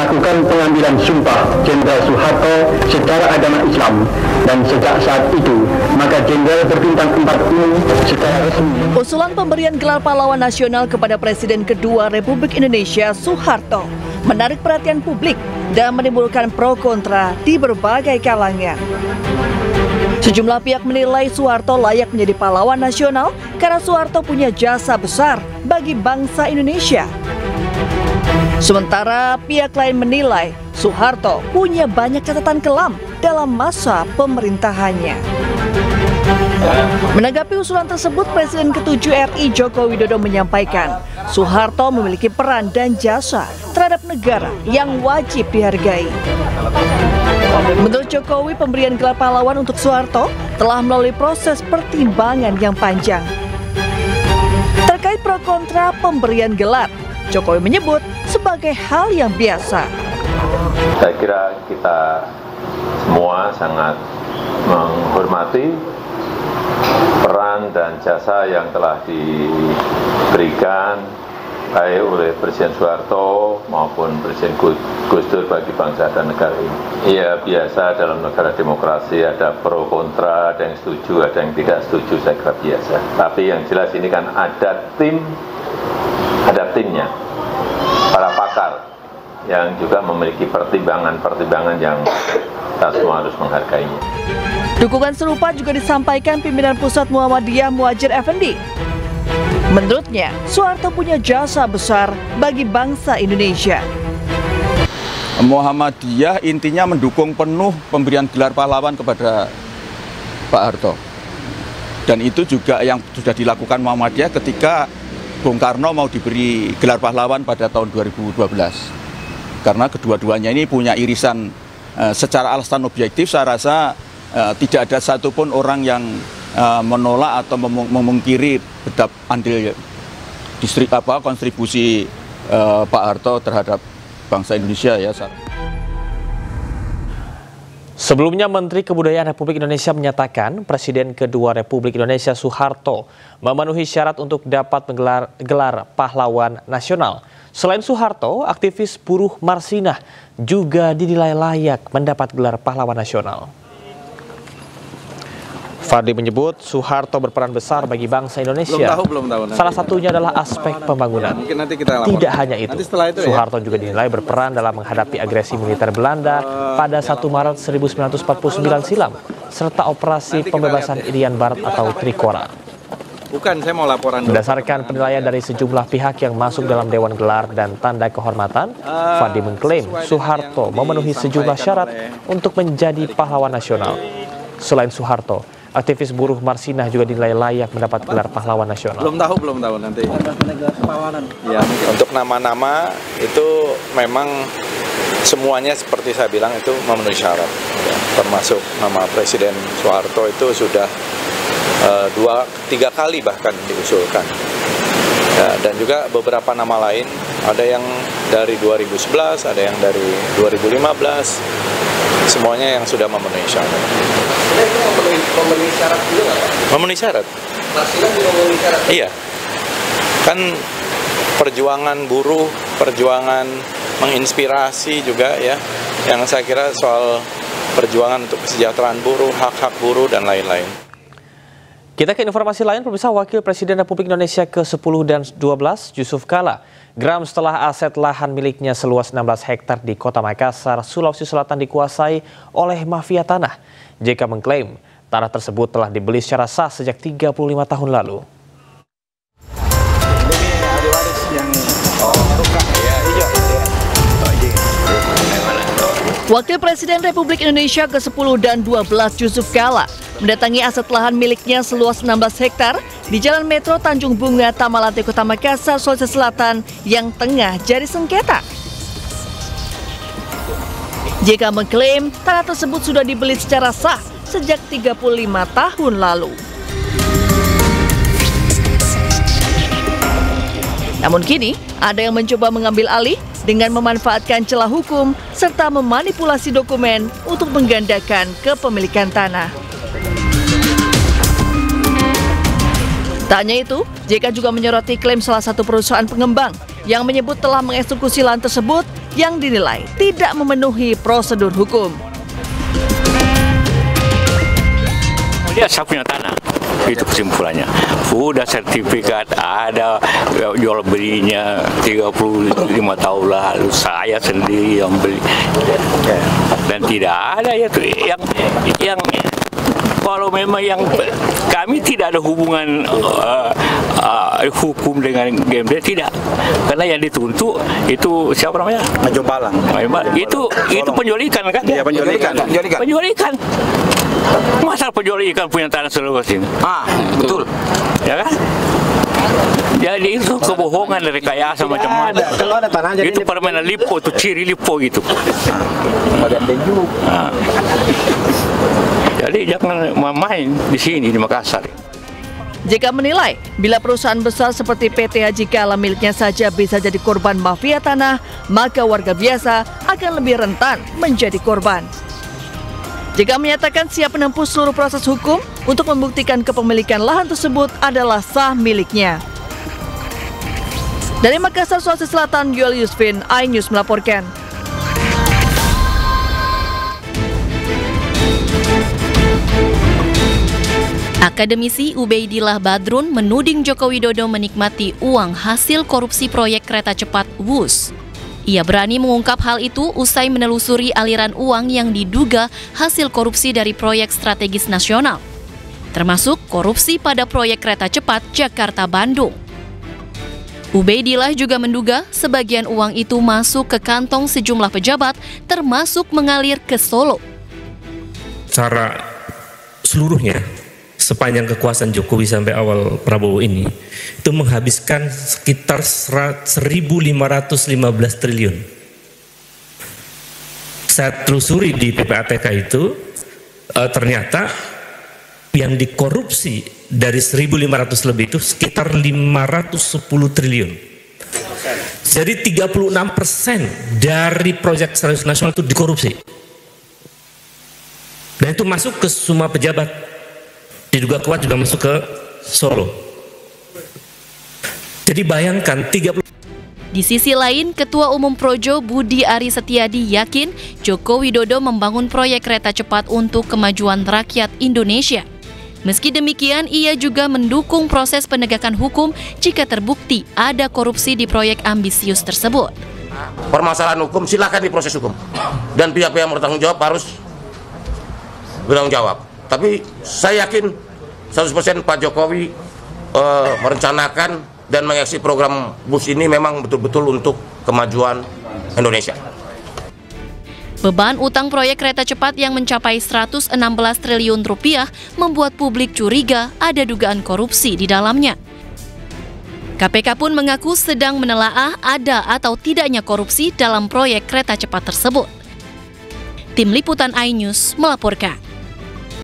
melakukan pengambilan sumpah Jenderal Soeharto secara agama Islam, dan sejak saat itu maka Jenderal berbintang 4 ini secara resmi. Usulan pemberian gelar pahlawan nasional kepada Presiden kedua Republik Indonesia Soeharto menarik perhatian publik dan menimbulkan pro kontra di berbagai kalangan. Sejumlah pihak menilai Soeharto layak menjadi pahlawan nasional karena Soeharto punya jasa besar bagi bangsa Indonesia. Sementara pihak lain menilai Soeharto punya banyak catatan kelam dalam masa pemerintahannya. Menanggapi usulan tersebut, Presiden ke-7 RI Joko Widodo menyampaikan Soeharto memiliki peran dan jasa terhadap negara yang wajib dihargai. Menurut Jokowi, pemberian gelar pahlawan untuk Soeharto telah melalui proses pertimbangan yang panjang. Terkait pro kontra pemberian gelar, Jokowi menyebut sebagai hal yang biasa. Saya kira kita semua sangat menghormati peran dan jasa yang telah diberikan baik oleh Presiden Soeharto maupun Presiden Gus Dur bagi bangsa dan negara ini. Ya, biasa dalam negara demokrasi ada pro kontra, ada yang setuju, ada yang tidak setuju, saya kira biasa. Tapi yang jelas ini kan ada timnya, para pakar yang juga memiliki pertimbangan-pertimbangan yang kita semua harus menghargainya. Dukungan serupa juga disampaikan pimpinan Pusat Muhammadiyah Muhadjir Effendi. Menurutnya, Soeharto punya jasa besar bagi bangsa Indonesia. Muhammadiyah intinya mendukung penuh pemberian gelar pahlawan kepada Pak Harto. Dan itu juga yang sudah dilakukan Muhammadiyah ketika Bung Karno mau diberi gelar pahlawan pada tahun 2012. Karena kedua-duanya ini punya irisan secara alasan objektif, saya rasa tidak ada satupun orang yang menolak atau memungkiri bedap andil kontribusi Pak Harto terhadap bangsa Indonesia ya. Sebelumnya, Menteri Kebudayaan Republik Indonesia menyatakan Presiden kedua Republik Indonesia Soeharto memenuhi syarat untuk dapat menggelar pahlawan nasional. Selain Soeharto, aktivis buruh Marsinah juga dinilai layak mendapat gelar pahlawan nasional. Fadli menyebut Soeharto berperan besar bagi bangsa Indonesia. Belum tahu, salah satunya adalah aspek pembangunan. Tidak hanya itu, Soeharto juga dinilai berperan dalam menghadapi agresi militer Belanda pada 1 Maret 1949 silam, serta operasi pembebasan Irian Barat atau Trikora. Saya mau laporan dulu. Berdasarkan penilaian dari sejumlah pihak yang masuk dalam Dewan Gelar dan Tanda Kehormatan, Fadli mengklaim Soeharto memenuhi sejumlah syarat untuk menjadi pahlawan nasional. Selain Soeharto, aktivis buruh Marsinah juga dinilai layak mendapat gelar pahlawan nasional. Belum tahu nanti. Ya, untuk nama-nama itu memang semuanya seperti saya bilang itu memenuhi syarat. Ya, termasuk nama Presiden Soeharto itu sudah 2-3 kali bahkan diusulkan. Ya, dan juga beberapa nama lain, ada yang dari 2011, ada yang dari 2015, semuanya yang sudah memenuhi syarat. Memenuhi syarat juga nggak, Pak? Memenuhi syarat. Marsinah juga memenuhi syarat? Iya. Kan perjuangan buruh, perjuangan menginspirasi juga ya, yang saya kira soal perjuangan untuk kesejahteraan buruh, hak-hak buruh, dan lain-lain. Kita ke informasi lain, pemirsa. Wakil Presiden Republik Indonesia ke-10 dan 12, Yusuf Kala, geram setelah aset lahan miliknya seluas 16 hektar di Kota Makassar, Sulawesi Selatan dikuasai oleh mafia tanah. JK mengklaim tanah tersebut telah dibeli secara sah sejak 35 tahun lalu. Wakil Presiden Republik Indonesia ke-10 dan 12 Yusuf Kala mendatangi aset lahan miliknya seluas 16 hektar di Jalan Metro Tanjung Bunga, Tamalate, Kota Makassar, Sulawesi Selatan yang tengah jadi sengketa. JK mengklaim tanah tersebut sudah dibeli secara sah sejak 35 tahun lalu. Namun kini ada yang mencoba mengambil alih dengan memanfaatkan celah hukum serta memanipulasi dokumen untuk menggandakan kepemilikan tanah. Tak hanya itu, JK juga menyoroti klaim salah satu perusahaan pengembang yang menyebut telah mengeksekusi lahan tersebut yang dinilai tidak memenuhi prosedur hukum. Dia saya punya tanah, itu kesimpulannya. Udah sertifikat, ada jual belinya 35 tahun lalu, saya sendiri yang beli. Dan tidak ada yang kalau memang yang kami tidak ada hubungan hukum dengan GMD, tidak. Karena yang dituntut itu siapa namanya? Maju Balang. Itu penjualikan kan? Iya, penjualikan. Masa penjualikan punya tanah seluas ini? Betul. Ya kan? Jadi itu kebohongan, rekayasa macam-macam. Kalau ada tanah jadi itu permainan lipo, itu ciri lipo gitu. Jadi jangan main di sini di Makassar. JK menilai, bila perusahaan besar seperti PT Haji Kala miliknya saja bisa jadi korban mafia tanah, maka warga biasa akan lebih rentan menjadi korban. JK menyatakan siap menempuh seluruh proses hukum untuk membuktikan kepemilikan lahan tersebut adalah sah miliknya. Dari Makassar, Sulawesi Selatan, Yuel Yusfin, iNews melaporkan. Akademisi Ubaidillah Badrun menuding Joko Widodo menikmati uang hasil korupsi proyek kereta cepat WUS. Ia berani mengungkap hal itu usai menelusuri aliran uang yang diduga hasil korupsi dari proyek strategis nasional, termasuk korupsi pada proyek kereta cepat Jakarta-Bandung. Ubaidillah juga menduga sebagian uang itu masuk ke kantong sejumlah pejabat, termasuk mengalir ke Solo. Cara seluruhnya sepanjang kekuasaan Jokowi sampai awal Prabowo ini itu menghabiskan sekitar 1.515 triliun. Saya telusuri di PPATK itu ternyata yang dikorupsi dari 1.500 lebih itu sekitar 510 triliun. Jadi 36% dari proyek strategis nasional itu dikorupsi. Dan itu masuk ke semua pejabat. Diduga kuat juga masuk ke Solo. Jadi bayangkan 30. Di sisi lain, Ketua Umum Projo Budi Ari Setiadi yakin Joko Widodo membangun proyek kereta cepat untuk kemajuan rakyat Indonesia. Meski demikian, ia juga mendukung proses penegakan hukum jika terbukti ada korupsi di proyek ambisius tersebut. Permasalahan hukum silakan diproses hukum. Dan pihak-pihak yang bertanggung jawab harus bertanggung jawab. Tapi saya yakin 100% Pak Jokowi merencanakan dan mengeksekusi program BUS ini memang betul-betul untuk kemajuan Indonesia. Beban utang proyek kereta cepat yang mencapai 116 triliun rupiah membuat publik curiga ada dugaan korupsi di dalamnya. KPK pun mengaku sedang menelaah ada atau tidaknya korupsi dalam proyek kereta cepat tersebut. Tim Liputan iNews melaporkan.